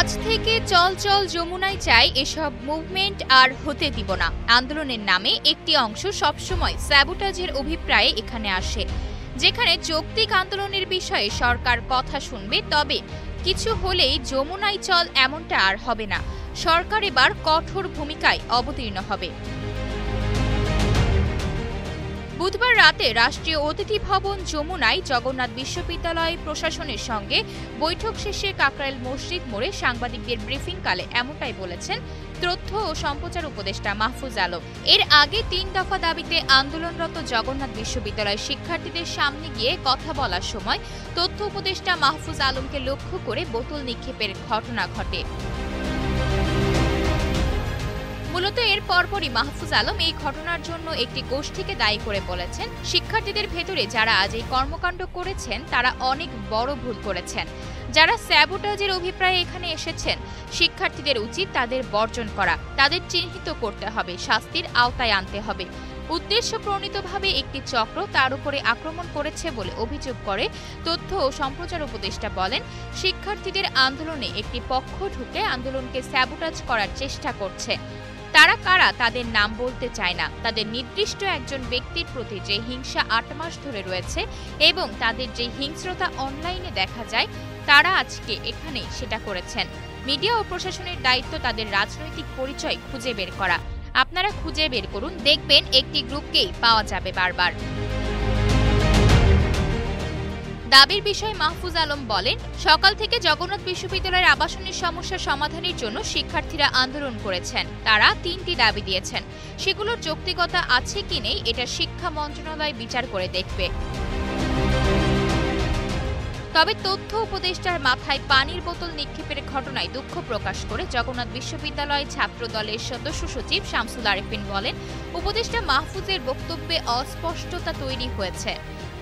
আজ থেকে চল চল যমুনায় চাই এসব মুভমেন্ট আর হতে দিব না। আন্দোলনের নামে একটি অংশ সবসময় স্যাবোটাজের অভিপ্রায়ে এখানে আসে, যেখানে যৌক্তিক আন্দোলনের বিষয়ে সরকার কথা শুনবে, তবে কিছু হলেই যমুনায় চল এমনটা আর হবে না। সরকার এবার কঠোর ভূমিকায় অবতীর্ণ হবে। বুধবার রাতে রাষ্ট্রীয় অতিথি ভবন যমুনায় জগন্নাথ বিশ্ববিদ্যালয় প্রশাসনের সঙ্গে বৈঠক শেষে কাকরাইল মসজিদ মোড়ে সাংবাদিকদের ব্রিফিংকালে এমনটাই বলেছেন তথ্য ও সম্প্রচার উপদেষ্টা মাহফুজ আলম। এর আগে ৩ দফা দাবিতে আন্দোলনরত জগন্নাথ বিশ্ববিদ্যালয়ের শিক্ষার্থীদের সামনে গিয়ে কথা বলার সময় তথ্য উপদেষ্টা মাহফুজ আলমকে লক্ষ্য করে বোতল নিক্ষেপের ঘটনা ঘটে। মূলত এর পরপরই মাহফুজ আলম এই ঘটনার জন্য একটি গোষ্ঠীকে দায়ী করে বলেছেন, শিক্ষার্থীদের ভেতরে যারা আজ এই কর্মকাণ্ড করেছেন তারা অনেক বড় ভুল করেছেন। যারা স্যাবোটাজের অভিপ্রায়ে এখানে এসেছেন, শিক্ষার্থীদের উচিত তাদের বর্জন করা, তাদের চিহ্নিত করতে হবে, শাস্তির আওতায় আনতে হবে। উদ্দেশ্য প্রণীতভাবে একটি চক্র তার উপরে আক্রমণ করেছে বলে অভিযোগ করে তথ্য ও সম্প্রচার উপদেষ্টা বলেন, শিক্ষার্থীদের আন্দোলনে একটি পক্ষ ঢুকে আন্দোলনকে স্যাবোটাজ করার চেষ্টা করছে। তারা কারা তাদের নাম বলতে চায় না। তাদের নির্দিষ্ট একজন ব্যক্তির প্রতি যে হিংসা ৮ মাস ধরে রয়েছে এবং তাদের যে হিংস্রতা অনলাইনে দেখা যায়, তারা আজকে এখানে সেটা করেছেন। মিডিয়া ও প্রশাসনের দায়িত্ব তাদের রাজনৈতিক পরিচয় খুঁজে বের করা। আপনারা খুঁজে বের করুন, দেখবেন একটি গ্রুপকেই পাওয়া যাবে বারবার। দাবির বিষয়ে মাহফুজ আলম বলেন, সকাল থেকে জগন্নাথ বিশ্ববিদ্যালয়ের আবাসনের সমস্যা সমাধানের জন্য শিক্ষার্থীরা আন্দোলন করেছেন। তারা ৩টি দাবি দিয়েছেন, সেগুলোর যৌক্তিকতা আছে কি নেই এটা শিক্ষা মন্ত্রণালয় বিচার করে দেখবে। তবে তথ্য উপদেষ্টার মাথায় পানির বোতল নিক্ষেপের ঘটনায় দুঃখ প্রকাশ করে জগন্নাথ বিশ্ববিদ্যালয় ছাত্র দলের সদস্য সচিব শামসুল আরেফিন বলেন, উপদেষ্টা মাহফুজের বক্তব্যে অস্পষ্টতা তৈরি হয়েছে।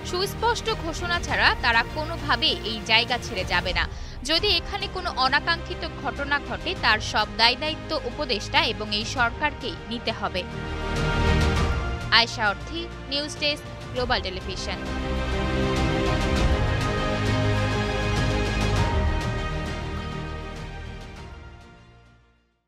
সুস্পষ্ট ঘোষণা ছাড়া তারা কোনোভাবেই এই জায়গা ছেড়ে যাবে না। যদি এখানে কোনো অনাকাঙ্ক্ষিত ঘটনা ঘটে, তার সব দায়িত্ব উপদেষ্টা এবং এই সরকারকেই নিতে হবে। আয়েশা অর্থী, নিউজ ডেস্ক, গ্লোবাল টেলিভিশন।